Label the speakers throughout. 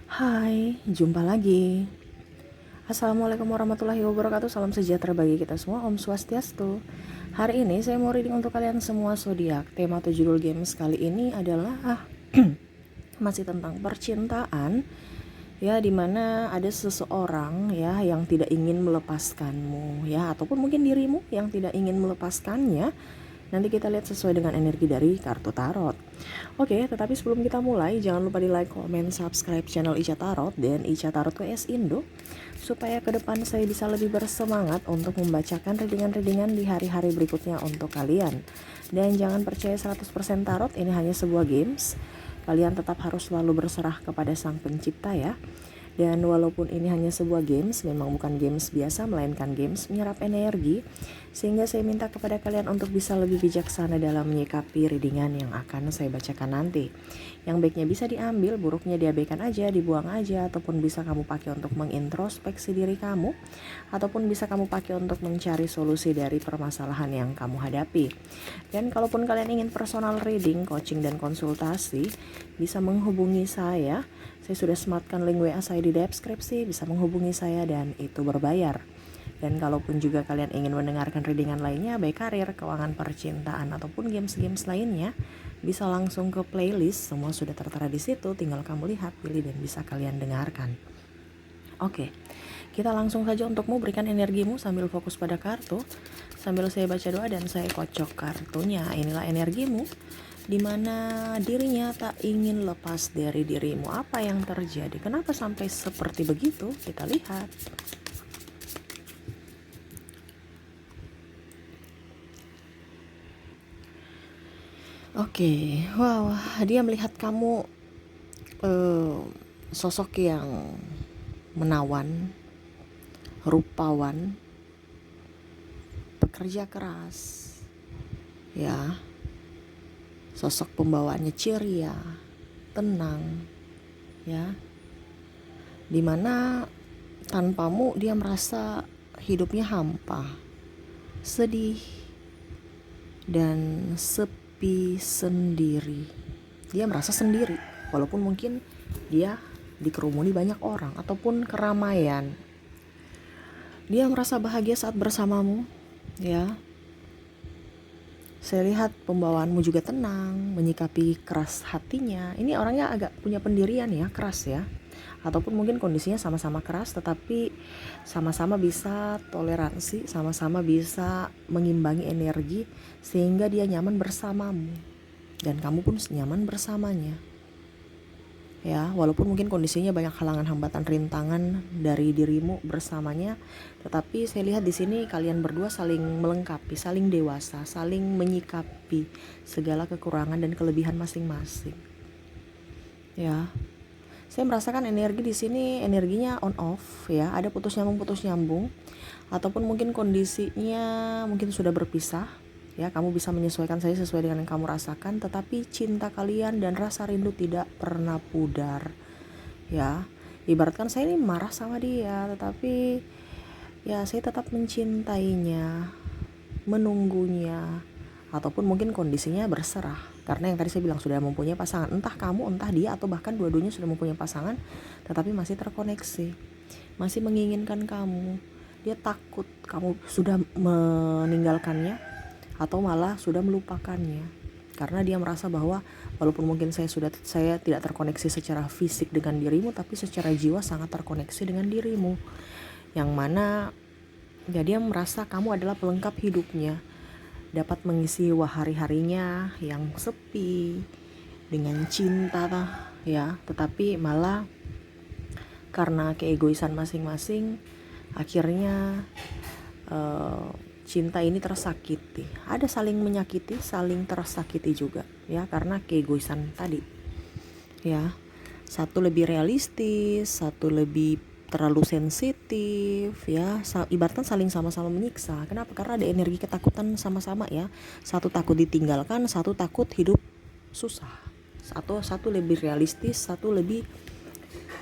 Speaker 1: Hai, jumpa lagi. Assalamualaikum warahmatullahi wabarakatuh. Salam sejahtera bagi kita semua. Om Swastiastu. Hari ini saya mau reading untuk kalian semua zodiak. Tema atau judul games kali ini adalah masih tentang percintaan, ya, dimana ada seseorang ya yang tidak ingin melepaskanmu, ya, ataupun mungkin dirimu yang tidak ingin melepaskannya. Nanti kita lihat sesuai dengan energi dari kartu tarot. Oke, tetapi sebelum kita mulai, jangan lupa di like, komen, subscribe channel Ica Tarot dan Ica Tarot QS Indo, supaya ke depan saya bisa lebih bersemangat untuk membacakan readingan-readingan di hari-hari berikutnya untuk kalian. Dan jangan percaya 100% tarot, ini hanya sebuah games. Kalian tetap harus selalu berserah kepada Sang Pencipta ya. Dan walaupun ini hanya sebuah games, memang bukan games biasa, melainkan games menyerap energi, sehingga saya minta kepada kalian untuk bisa lebih bijaksana dalam menyikapi readingan yang akan saya bacakan nanti. Yang baiknya bisa diambil, buruknya diabaikan aja, dibuang aja, ataupun bisa kamu pakai untuk mengintrospeksi diri kamu, ataupun bisa kamu pakai untuk mencari solusi dari permasalahan yang kamu hadapi. Dan kalaupun kalian ingin personal reading, coaching, dan konsultasi, bisa menghubungi saya. Saya sudah sematkan link WA saya di deskripsi, bisa menghubungi saya dan itu berbayar. Dan kalaupun juga kalian ingin mendengarkan readingan lainnya, baik karir, keuangan, percintaan, ataupun games-games lainnya, bisa langsung ke playlist, semua sudah tertera di situ, tinggal kamu lihat, pilih, dan bisa kalian dengarkan. Oke, kita langsung saja untukmu, berikan energimu sambil fokus pada kartu, sambil saya baca doa dan saya kocok kartunya. Inilah energimu, dimana dirinya tak ingin lepas dari dirimu. Apa yang terjadi? Kenapa sampai seperti begitu? Kita lihat. Oke, wow, dia melihat kamu sosok yang menawan, rupawan, pekerja keras, ya, sosok pembawaannya ceria, tenang, ya, dimana tanpamu dia merasa hidupnya hampa, sedih, dan sepi sendiri. Dia merasa sendiri, walaupun mungkin dia dikerumuni banyak orang ataupun keramaian. Dia merasa bahagia saat bersamamu, ya. Saya lihat pembawaanmu juga tenang, menyikapi keras hatinya. Ini orangnya agak punya pendirian ya, keras ya. Ataupun mungkin kondisinya sama-sama keras, tetapi sama-sama bisa toleransi, sama-sama bisa mengimbangi energi, sehingga dia nyaman bersamamu. Dan kamu pun nyaman bersamanya. Ya, walaupun mungkin kondisinya banyak halangan, hambatan, rintangan dari dirimu bersamanya, tetapi saya lihat di sini kalian berdua saling melengkapi, saling dewasa, saling menyikapi segala kekurangan dan kelebihan masing-masing. Ya, saya merasakan energi di sini, energinya on off ya, ada putus nyambung, ataupun mungkin kondisinya mungkin sudah berpisah. Ya, kamu bisa menyesuaikan saja sesuai dengan yang kamu rasakan, tetapi cinta kalian dan rasa rindu tidak pernah pudar. Ya, ibaratkan saya ini marah sama dia, tetapi ya saya tetap mencintainya, menunggunya, ataupun mungkin kondisinya berserah. Karena yang tadi saya bilang sudah mempunyai pasangan, entah kamu, entah dia, atau bahkan dua-duanya sudah mempunyai pasangan, tetapi masih terkoneksi, masih menginginkan kamu. Dia takut kamu sudah meninggalkannya, atau malah sudah melupakannya, karena dia merasa bahwa walaupun mungkin saya tidak terkoneksi secara fisik dengan dirimu, tapi secara jiwa sangat terkoneksi dengan dirimu, yang mana ya dia merasa kamu adalah pelengkap hidupnya, dapat mengisi hari-harinya yang sepi dengan cinta ya, tetapi malah karena keegoisan masing-masing akhirnya cinta ini tersakiti. Ada saling menyakiti, saling tersakiti juga ya, karena keegoisan tadi ya. Satu lebih realistis, satu lebih terlalu sensitif ya, ibaratnya saling sama-sama menyiksa. Kenapa? Karena ada energi ketakutan sama-sama ya. Satu takut ditinggalkan, satu takut hidup susah. Satu lebih realistis, satu lebih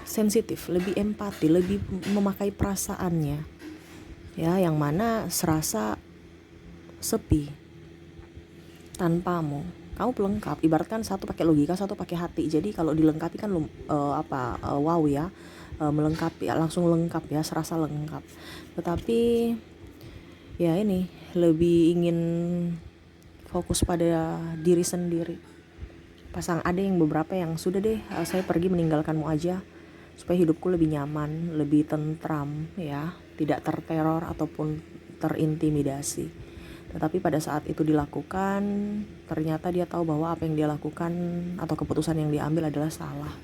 Speaker 1: sensitif, lebih empati, lebih memakai perasaannya. Ya, yang mana serasa sepi tanpamu. kamu pelengkap. Ibaratkan satu pakai logika, satu pakai hati. Jadi kalau dilengkapi kan wow ya, melengkapi langsung lengkap ya, serasa lengkap. Tetapi ya ini lebih ingin fokus pada diri sendiri. Ada yang beberapa yang sudah deh, saya pergi meninggalkanmu aja supaya hidupku lebih nyaman, lebih tentram ya, tidak terteror ataupun terintimidasi. Tetapi pada saat itu dilakukan, ternyata dia tahu bahwa apa yang dia lakukan atau keputusan yang diambil adalah salah.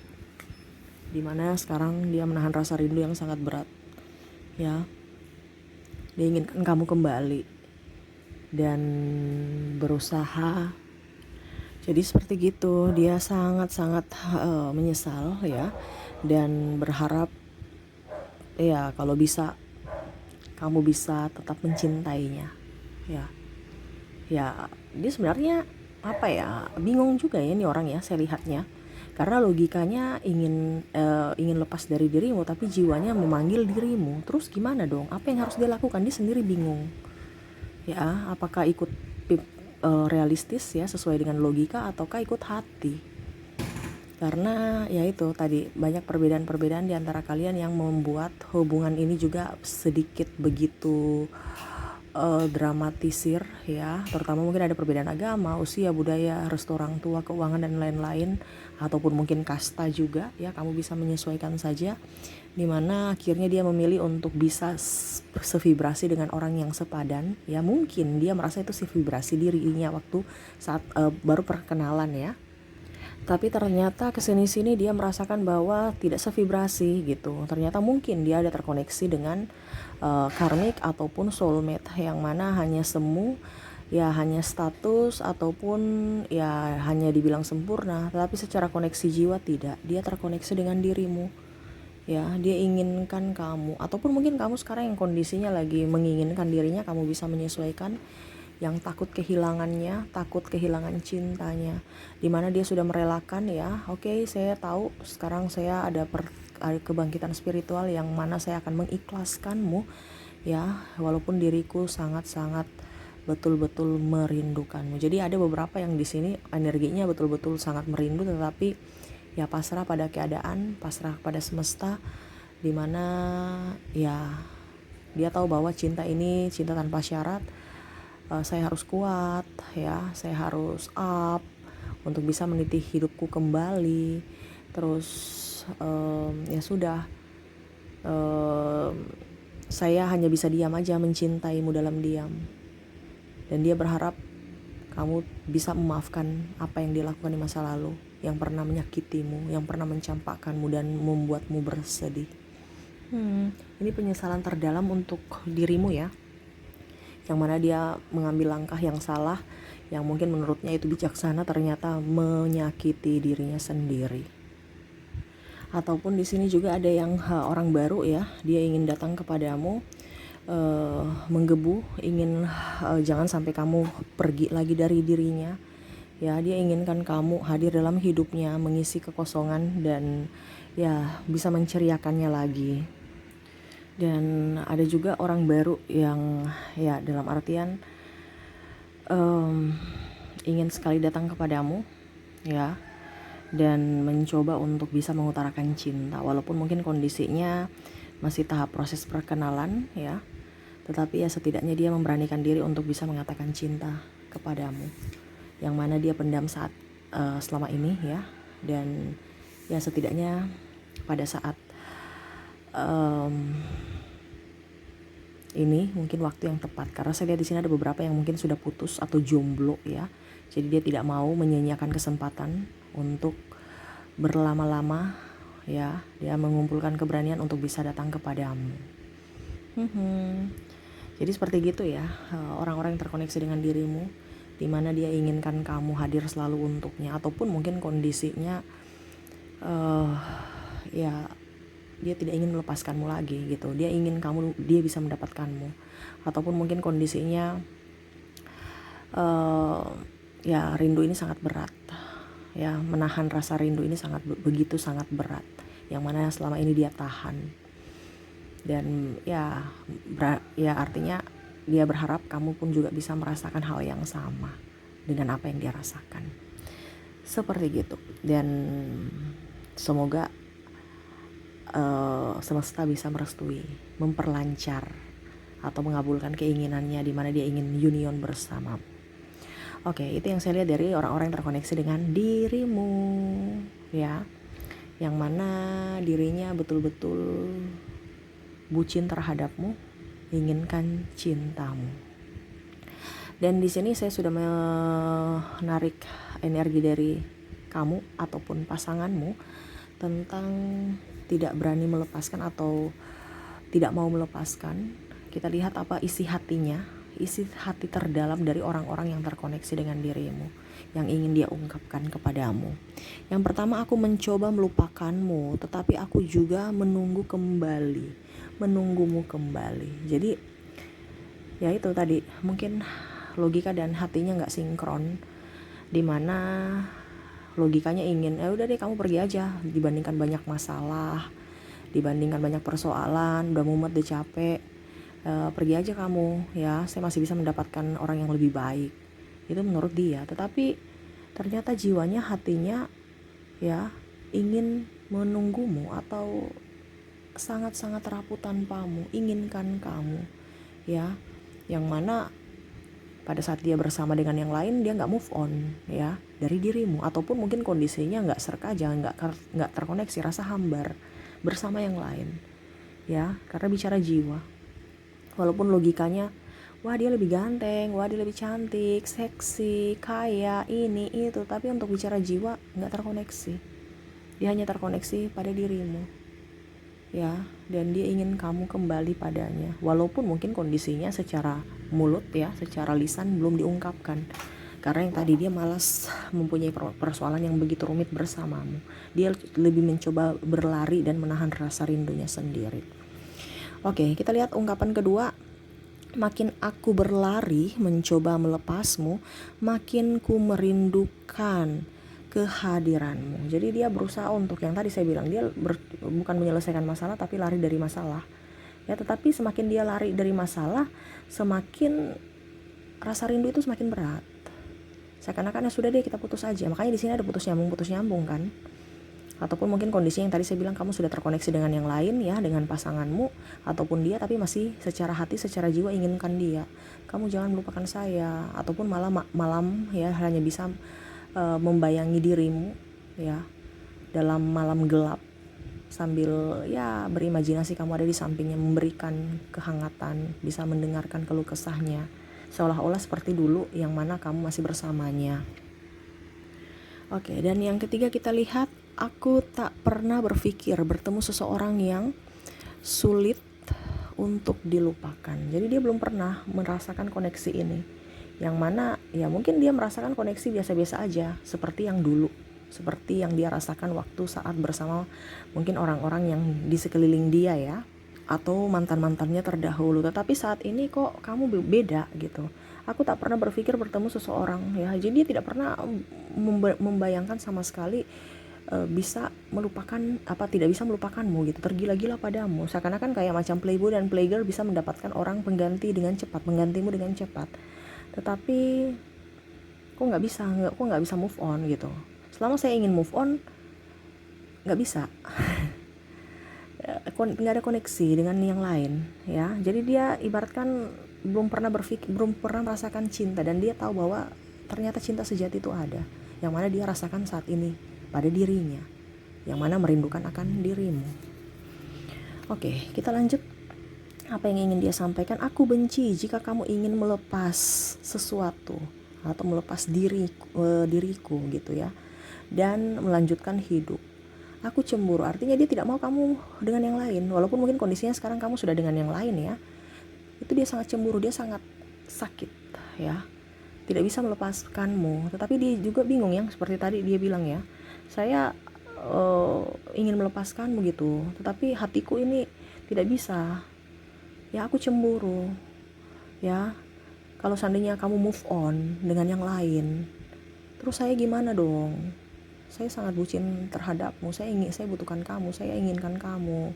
Speaker 1: Dimana sekarang dia menahan rasa rindu yang sangat berat ya. Dia inginkan kamu kembali dan berusaha. Jadi seperti gitu, dia sangat-sangat menyesal ya, dan berharap ya kalau bisa kamu bisa tetap mencintainya ya. Ya dia sebenarnya bingung juga ya ini orang ya, saya lihatnya, karena logikanya ingin lepas dari dirimu, tapi jiwanya memanggil dirimu. Terus gimana dong, apa yang harus dia lakukan? Dia sendiri bingung ya, apakah ikut realistis ya sesuai dengan logika, ataukah ikut hati. Karena ya itu tadi, banyak perbedaan-perbedaan di antara kalian yang membuat hubungan ini juga sedikit begitu dramatisir ya. Terutama mungkin ada perbedaan agama, usia, budaya, restu orang tua, keuangan dan lain-lain, ataupun mungkin kasta juga ya. Kamu bisa menyesuaikan saja, dimana akhirnya dia memilih untuk bisa sevibrasi dengan orang yang sepadan ya. Mungkin dia merasa itu sevibrasi dirinya waktu saat baru perkenalan ya, tapi ternyata kesini-sini dia merasakan bahwa tidak sevibrasi gitu. Ternyata mungkin dia ada terkoneksi dengan karmik ataupun soulmate, yang mana hanya semu ya, hanya status ataupun ya hanya dibilang sempurna, tapi secara koneksi jiwa tidak. Dia terkoneksi dengan dirimu ya, dia inginkan kamu, ataupun mungkin kamu sekarang yang kondisinya lagi menginginkan dirinya, kamu bisa menyesuaikan. Yang takut kehilangannya, takut kehilangan cintanya, dimana dia sudah merelakan ya. Oke, saya tahu sekarang saya ada kebangkitan spiritual yang mana saya akan mengikhlaskanmu ya, walaupun diriku sangat-sangat betul-betul merindukanmu. Jadi ada beberapa yang di sini energinya betul-betul sangat merindu, tetapi ya pasrah pada keadaan, pasrah pada semesta, dimana ya dia tahu bahwa cinta ini cinta tanpa syarat. Saya harus kuat ya, saya harus up untuk bisa meniti hidupku kembali. Terus ya sudah, saya hanya bisa diam aja mencintaimu dalam diam. Dan dia berharap kamu bisa memaafkan apa yang dia lakukan di masa lalu, yang pernah menyakitimu, yang pernah mencampakkanmu dan membuatmu bersedih. Ini penyesalan terdalam untuk dirimu ya, yang mana dia mengambil langkah yang salah, yang mungkin menurutnya itu bijaksana, ternyata menyakiti dirinya sendiri. Ataupun di sini juga ada yang orang baru ya, dia ingin datang kepadamu, menggebu, ingin jangan sampai kamu pergi lagi dari dirinya ya. Dia inginkan kamu hadir dalam hidupnya, mengisi kekosongan dan ya bisa menceriakannya lagi. Dan ada juga orang baru yang ya dalam artian ingin sekali datang kepadamu ya, dan mencoba untuk bisa mengutarakan cinta, walaupun mungkin kondisinya masih tahap proses perkenalan ya, tetapi ya setidaknya dia memberanikan diri untuk bisa mengatakan cinta kepadamu, yang mana dia pendam saat selama ini ya. Dan ya setidaknya pada saat ini mungkin waktu yang tepat, karena saya lihat di sini ada beberapa yang mungkin sudah putus atau jomblo ya. Jadi dia tidak mau menyia-nyiakan kesempatan untuk berlama-lama ya. Dia mengumpulkan keberanian untuk bisa datang kepadamu. Jadi seperti gitu ya, orang-orang yang terkoneksi dengan dirimu, dimana dia inginkan kamu hadir selalu untuknya, ataupun mungkin kondisinya ya dia tidak ingin melepaskanmu lagi gitu. Dia ingin dia bisa mendapatkanmu, ataupun mungkin kondisinya ya rindu ini sangat berat ya, menahan rasa rindu ini begitu sangat berat, yang mana selama ini dia tahan. Dan ya artinya dia berharap kamu pun juga bisa merasakan hal yang sama dengan apa yang dia rasakan. Seperti gitu. Dan semoga semesta bisa merestui, memperlancar atau mengabulkan keinginannya di mana dia ingin union bersama. Oke, itu yang saya lihat dari orang-orang yang terkoneksi dengan dirimu, ya. Yang mana dirinya betul-betul bucin terhadapmu, inginkan cintamu. Dan di sini saya sudah menarik energi dari kamu ataupun pasanganmu tentang tidak berani melepaskan atau tidak mau melepaskan. Kita lihat apa isi hatinya, isi hati terdalam dari orang-orang yang terkoneksi dengan dirimu, yang ingin dia ungkapkan kepadamu. Yang pertama, aku mencoba melupakanmu, tetapi aku juga menunggumu kembali. Jadi ya itu tadi, mungkin logika dan hatinya gak sinkron, dimana logikanya ingin udah deh kamu pergi aja, dibandingkan banyak masalah, dibandingkan banyak persoalan, udah mumet, udah capek, pergi aja kamu ya, saya masih bisa mendapatkan orang yang lebih baik. Itu menurut dia. Tetapi ternyata jiwanya, hatinya ya ingin menunggumu atau sangat-sangat rapuh tanpamu, inginkan kamu ya, yang mana pada saat dia bersama dengan yang lain dia nggak move on ya dari dirimu, ataupun mungkin kondisinya nggak serk aja, nggak terkoneksi, rasa hambar bersama yang lain ya, karena bicara jiwa. Walaupun logikanya, wah dia lebih ganteng, wah dia lebih cantik, seksi, kaya, ini itu, tapi untuk bicara jiwa nggak terkoneksi. Dia hanya terkoneksi pada dirimu ya, dan dia ingin kamu kembali padanya, walaupun mungkin kondisinya secara mulut ya, secara lisan belum diungkapkan, karena yang tadi dia malas mempunyai persoalan yang begitu rumit bersamamu. Dia lebih mencoba berlari dan menahan rasa rindunya sendiri. Oke, kita lihat ungkapan kedua. Makin aku berlari mencoba melepasmu, makin ku merindukan kehadiranmu. Jadi dia berusaha untuk, yang tadi saya bilang, dia bukan menyelesaikan masalah tapi lari dari masalah ya. Tetapi semakin dia lari dari masalah, semakin rasa rindu itu semakin berat. Seakan-akan sudah deh kita putus aja. Makanya di sini ada putus nyambung kan. Ataupun mungkin kondisi yang tadi saya bilang, kamu sudah terkoneksi dengan yang lain ya, dengan pasanganmu ataupun dia, tapi masih secara hati, secara jiwa inginkan dia. Kamu jangan melupakan saya, ataupun malah malam ya hanya bisa membayangi dirimu ya dalam malam gelap, sambil ya berimajinasi kamu ada di sampingnya, memberikan kehangatan, bisa mendengarkan keluh kesahnya, seolah-olah seperti dulu yang mana kamu masih bersamanya. Oke, dan yang ketiga kita lihat, aku tak pernah berpikir bertemu seseorang yang sulit untuk dilupakan. Jadi dia belum pernah merasakan koneksi ini, yang mana ya mungkin dia merasakan koneksi biasa-biasa aja, seperti yang dulu, seperti yang dia rasakan waktu saat bersama mungkin orang-orang yang di sekeliling dia ya, atau mantan-mantannya terdahulu. Tetapi saat ini kok kamu beda gitu. Aku tak pernah berpikir bertemu seseorang ya. Jadi dia tidak pernah membayangkan sama sekali bisa melupakan, tidak bisa melupakanmu gitu, tergila-gila padamu, seakan-akan kayak macam playboy dan playgirl bisa mendapatkan orang pengganti dengan cepat, menggantimu dengan cepat. Tetapi kok nggak bisa move on gitu. Selama saya ingin move on, nggak bisa. Nggak ada koneksi dengan yang lain ya. Jadi dia ibaratkan belum pernah merasakan cinta, dan dia tahu bahwa ternyata cinta sejati itu ada, yang mana dia rasakan saat ini pada dirinya, yang mana merindukan akan dirimu. Oke, kita lanjut. Apa yang ingin dia sampaikan? Aku benci jika kamu ingin melepas sesuatu atau melepas diriku gitu ya, dan melanjutkan hidup. Aku cemburu, artinya dia tidak mau kamu dengan yang lain, walaupun mungkin kondisinya sekarang kamu sudah dengan yang lain ya. Itu dia sangat cemburu, dia sangat sakit ya, tidak bisa melepaskanmu. Tetapi dia juga bingung, yang seperti tadi dia bilang ya, saya ingin melepaskanmu gitu, tetapi hatiku ini tidak bisa ya, aku cemburu ya. Kalau seandainya kamu move on dengan yang lain, terus saya gimana dong? Saya sangat bucin terhadapmu, saya butuhkan kamu, saya inginkan kamu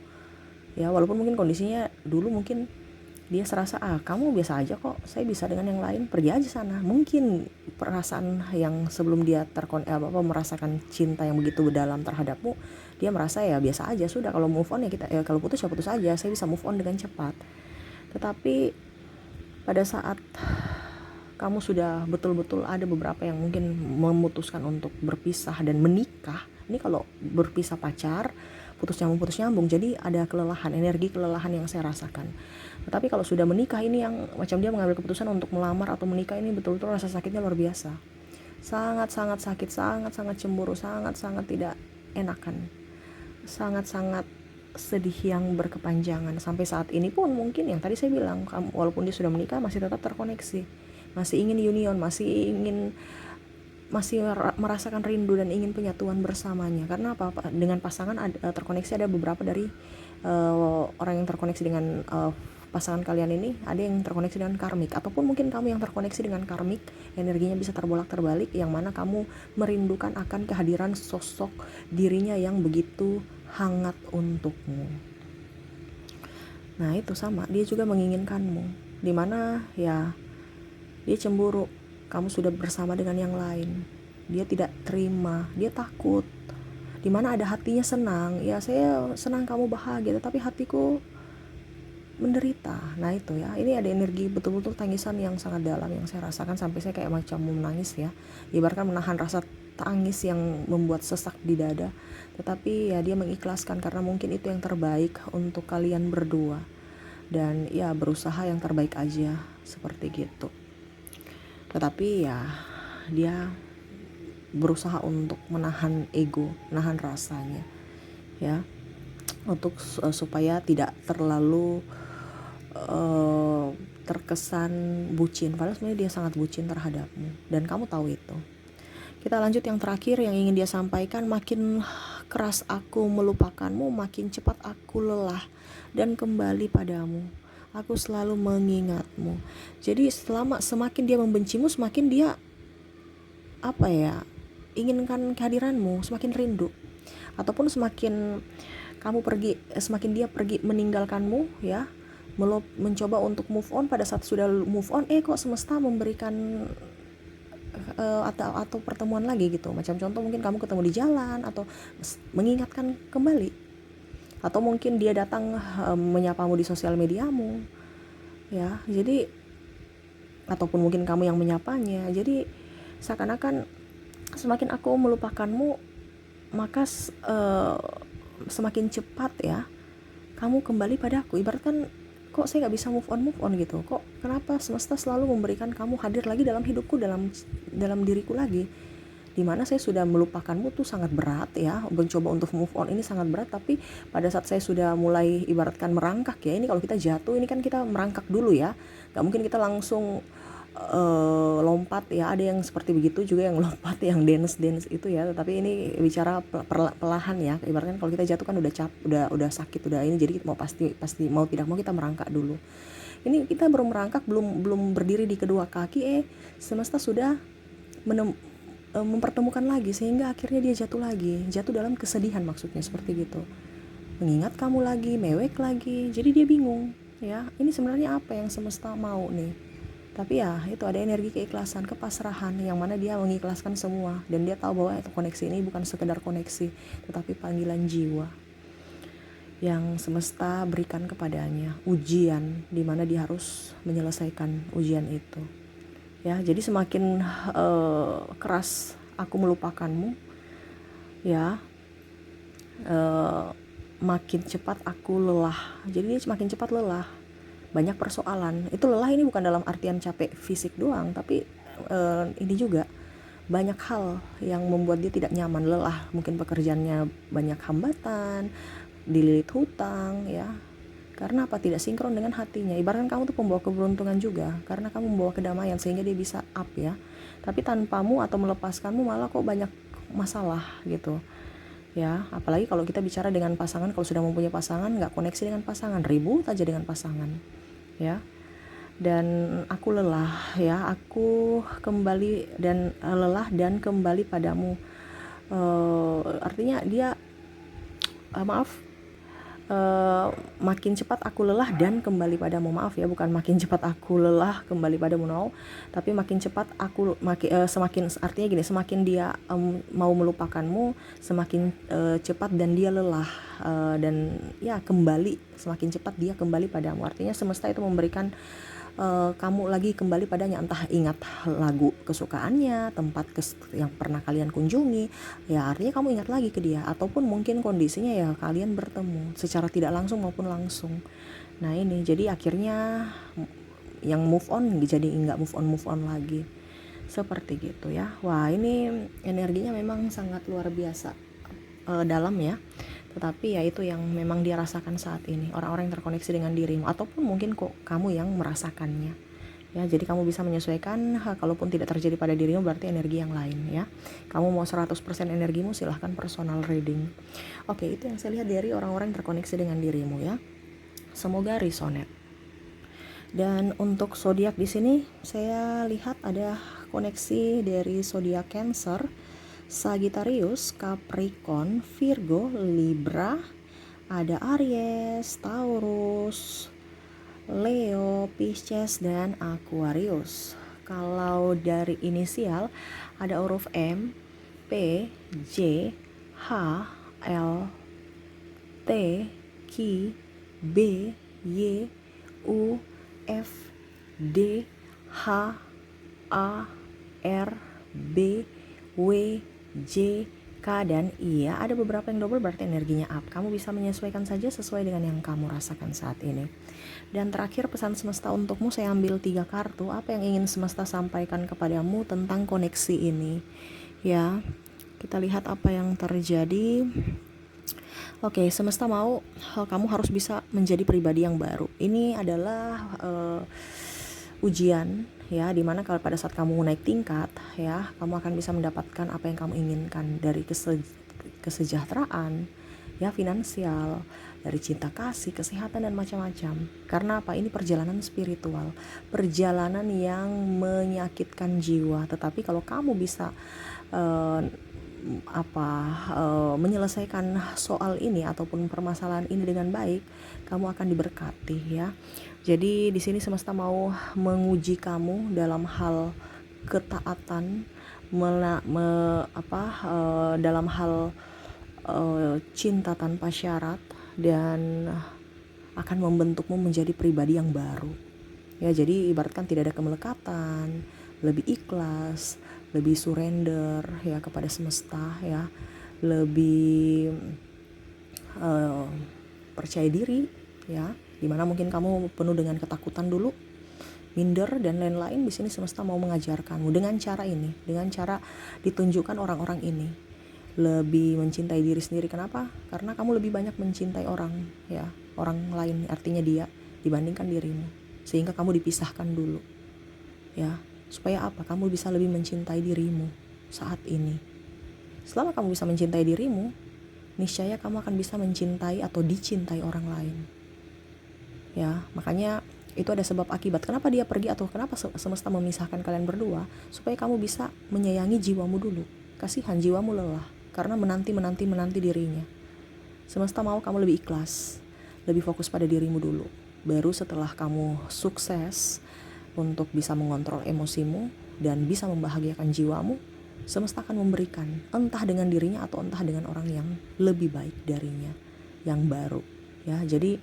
Speaker 1: ya. Walaupun mungkin kondisinya dulu mungkin dia serasa kamu biasa aja kok, saya bisa dengan yang lain, pergi aja sana. Mungkin perasaan yang sebelum dia merasakan cinta yang begitu dalam terhadapmu, dia merasa ya biasa aja, sudah kalau move on ya kita kalau putus ya putus aja, saya bisa move on dengan cepat. Tetapi pada saat kamu sudah betul-betul ada beberapa yang mungkin memutuskan untuk berpisah dan menikah, ini kalau berpisah pacar, putus nyambung, jadi ada kelelahan, energi kelelahan yang saya rasakan. Tetapi kalau sudah menikah, ini yang macam dia mengambil keputusan untuk melamar atau menikah, ini betul-betul rasa sakitnya luar biasa. Sangat-sangat sakit, sangat-sangat cemburu, sangat-sangat tidak enakan, sangat-sangat sedih yang berkepanjangan. Sampai saat ini pun mungkin yang tadi saya bilang, walaupun dia sudah menikah masih tetap terkoneksi, masih ingin union, masih merasakan rindu dan ingin penyatuan bersamanya. Karena apa? Dengan pasangan terkoneksi, ada beberapa dari orang yang terkoneksi dengan pasangan kalian ini, ada yang terkoneksi dengan karmik, ataupun mungkin kamu yang terkoneksi dengan karmik, energinya bisa terbolak-terbalik, yang mana kamu merindukan akan kehadiran sosok dirinya yang begitu hangat untukmu. Nah itu sama, dia juga menginginkanmu, dimana ya dia cemburu kamu sudah bersama dengan yang lain, dia tidak terima, dia takut. Dimana ada hatinya senang, ya saya senang kamu bahagia, tetapi hatiku menderita. Nah itu ya, ini ada energi betul-betul tangisan yang sangat dalam yang saya rasakan, sampai saya kayak macam mau menangis ya, ibaratkan menahan rasa tangis yang membuat sesak di dada. Tetapi ya dia mengikhlaskan karena mungkin itu yang terbaik untuk kalian berdua, dan ya berusaha yang terbaik aja seperti gitu. Tetapi ya dia berusaha untuk menahan ego, menahan rasanya ya, untuk supaya tidak terlalu terkesan bucin, padahal sebenarnya dia sangat bucin terhadapmu dan kamu tahu itu. Kita lanjut yang terakhir yang ingin dia sampaikan, makin keras aku melupakanmu, makin cepat aku lelah dan kembali padamu. Aku selalu mengingatmu. Jadi semakin dia membencimu, semakin dia inginkan kehadiranmu, semakin rindu. Ataupun semakin kamu pergi, semakin dia pergi meninggalkanmu ya, mencoba untuk move on. Pada saat sudah move on, kok semesta memberikan atau pertemuan lagi gitu. Macam contoh mungkin kamu ketemu di jalan atau mengingatkan kembali, atau mungkin dia datang menyapamu di sosial mediamu ya. Jadi ataupun mungkin kamu yang menyapanya. Jadi seakan-akan semakin aku melupakanmu, maka semakin cepat ya kamu kembali padaku. Ibaratkan kok saya gak bisa move on gitu, kok kenapa semesta selalu memberikan kamu hadir lagi dalam hidupku, dalam diriku lagi. Dimana saya sudah melupakanmu tuh sangat berat ya, mencoba untuk move on ini sangat berat. Tapi pada saat saya sudah mulai ibaratkan merangkak ya, ini kalau kita jatuh ini kan kita merangkak dulu ya, gak mungkin kita langsung lompat ya. Ada yang seperti begitu juga, yang lompat, yang dance itu ya. Tapi ini bicara perlahan ya, ibaratkan kalau kita jatuh kan udah sakit, udah ini, jadi pasti mau tidak mau kita merangkak dulu. Ini kita baru merangkak, belum berdiri di kedua kaki, semesta sudah mempertemukan lagi, sehingga akhirnya dia jatuh dalam kesedihan, maksudnya seperti gitu, mengingat kamu lagi, mewek lagi. Jadi dia bingung ya, ini sebenarnya apa yang semesta mau nih. Tapi ya itu ada energi keikhlasan, kepasrahan, yang mana dia mengikhlaskan semua, dan dia tahu bahwa koneksi ini bukan sekedar koneksi, tetapi panggilan jiwa yang semesta berikan kepadanya, ujian di mana dia harus menyelesaikan ujian itu ya. Jadi semakin keras aku melupakanmu ya, makin cepat aku lelah. Jadi dia semakin cepat lelah, banyak persoalan. Itu lelah ini bukan dalam artian capek fisik doang, tapi ini juga banyak hal yang membuat dia tidak nyaman, lelah. Mungkin pekerjaannya banyak hambatan, dililit hutang ya. Karena apa? Tidak sinkron dengan hatinya. Ibaratkan kamu tuh pembawa keberuntungan juga, karena kamu membawa kedamaian sehingga dia bisa up ya. Tapi tanpamu atau melepaskanmu malah kok banyak masalah gitu ya. Apalagi kalau kita bicara dengan pasangan, kalau sudah mempunyai pasangan, nggak koneksi dengan pasangan, ribut aja dengan pasangan ya. Dan aku lelah ya, aku kembali dan lelah dan kembali padamu. Artinya dia makin cepat aku lelah dan kembali padamu. Maaf ya, bukan makin cepat aku lelah kembali padamu, no, tapi makin cepat aku semakin, artinya gini, semakin dia mau melupakanmu, semakin cepat dan dia lelah, dan ya kembali, semakin cepat dia kembali padamu. Artinya semesta itu memberikan kamu lagi kembali padanya, entah ingat lagu kesukaannya, tempat yang pernah kalian kunjungi, ya artinya kamu ingat lagi ke dia, ataupun mungkin kondisinya ya kalian bertemu secara tidak langsung maupun langsung. Nah ini jadi akhirnya yang move on jadi nggak move on lagi, seperti gitu ya. Wah ini energinya memang sangat luar biasa dalam ya, tetapi ya itu yang memang dia rasakan saat ini, orang-orang yang terkoneksi dengan dirimu, ataupun mungkin kok kamu yang merasakannya ya. Jadi kamu bisa menyesuaikan, kalaupun tidak terjadi pada dirimu berarti energi yang lain ya. Kamu mau 100% energimu, silahkan personal reading. Oke, itu yang saya lihat dari orang-orang yang terkoneksi dengan dirimu ya. Semoga resonate. Dan untuk zodiak di sini saya lihat ada koneksi dari zodiak Cancer, Sagittarius, Capricorn, Virgo, Libra, ada Aries, Taurus, Leo, Pisces, dan Aquarius. Kalau dari inisial ada huruf M, P, J, H, L, T, Q, B, Y, U, F, D, H, A, R, B, W, J, K, dan I ya. Ada beberapa yang double berarti energinya up. Kamu bisa menyesuaikan saja sesuai dengan yang kamu rasakan saat ini. Dan terakhir pesan semesta untukmu, saya ambil 3 kartu. Apa yang ingin semesta sampaikan kepadamu tentang koneksi ini ya. Kita lihat apa yang terjadi. Oke, semesta mau kamu harus bisa menjadi pribadi yang baru. Ini adalah ujian ya, dimana kalau pada saat kamu naik tingkat ya, kamu akan bisa mendapatkan apa yang kamu inginkan dari kesejahteraan ya, finansial, dari cinta kasih, kesehatan, dan macam-macam. Karena apa? Ini perjalanan spiritual, perjalanan yang menyakitkan jiwa, tetapi kalau kamu bisa menyelesaikan soal ini ataupun permasalahan ini dengan baik, kamu akan diberkati ya. Jadi di sini semesta mau menguji kamu dalam hal ketaatan, dalam hal cinta tanpa syarat, dan akan membentukmu menjadi pribadi yang baru ya. Jadi ibaratkan tidak ada kemelekatan, lebih ikhlas, lebih surrender ya kepada semesta ya, lebih percaya diri ya, dimana mungkin kamu penuh dengan ketakutan dulu, minder dan lain-lain. Di sini semesta mau mengajarkanmu dengan cara ini, dengan cara ditunjukkan orang-orang ini, lebih mencintai diri sendiri. Kenapa? Karena kamu lebih banyak mencintai orang ya, orang lain artinya dia, dibandingkan dirimu, sehingga kamu dipisahkan dulu ya. Supaya apa? Kamu bisa lebih mencintai dirimu saat ini. Selama kamu bisa mencintai dirimu, niscaya kamu akan bisa mencintai atau dicintai orang lain ya. Makanya itu ada sebab akibat kenapa dia pergi atau kenapa semesta memisahkan kalian berdua, supaya kamu bisa menyayangi jiwamu dulu. Kasihan jiwamu lelah karena menanti dirinya. Semesta mau kamu lebih ikhlas, lebih fokus pada dirimu dulu. Baru setelah kamu sukses untuk bisa mengontrol emosimu dan bisa membahagiakan jiwamu, semesta akan memberikan, entah dengan dirinya atau entah dengan orang yang lebih baik darinya, yang baru ya. Jadi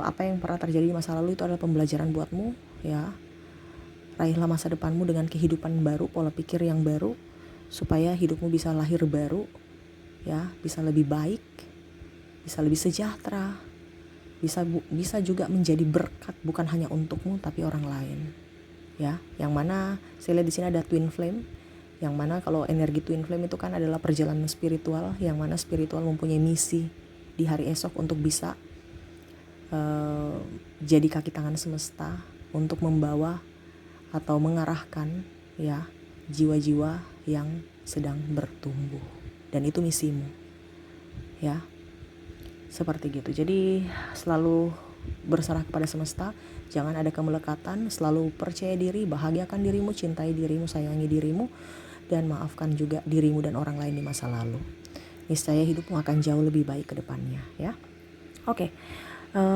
Speaker 1: apa yang pernah terjadi di masa lalu itu adalah pembelajaran buatmu ya. Raihlah masa depanmu dengan kehidupan baru, pola pikir yang baru, supaya hidupmu bisa lahir baru ya, bisa lebih baik, bisa lebih sejahtera, bisa juga menjadi berkat bukan hanya untukmu tapi orang lain ya. Yang mana saya lihat di sini ada twin flame, yang mana kalau energi twin flame itu kan adalah perjalanan spiritual, yang mana spiritual mempunyai misi di hari esok untuk bisa jadi kaki tangan semesta untuk membawa atau mengarahkan ya jiwa-jiwa yang sedang bertumbuh, dan itu misimu ya. Seperti gitu. Jadi selalu berserah kepada semesta, jangan ada kemelekatan, selalu percaya diri, bahagiakan dirimu, cintai dirimu, sayangi dirimu, dan maafkan juga dirimu dan orang lain di masa lalu. Niscaya hidupmu akan jauh lebih baik ke depannya ya. Oke,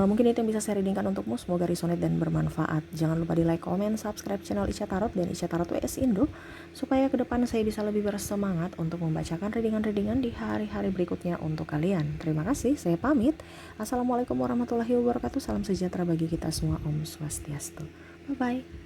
Speaker 1: mungkin itu yang bisa saya readingkan untukmu. Semoga resonate dan bermanfaat. Jangan lupa di like, comment, subscribe channel Ica Tarot dan Ica Tarot WS Indo, supaya ke depan saya bisa lebih bersemangat untuk membacakan readingan-readingan di hari-hari berikutnya untuk kalian. Terima kasih, saya pamit. Assalamualaikum warahmatullahi wabarakatuh. Salam sejahtera bagi kita semua. Om Swastiastu. Bye-bye.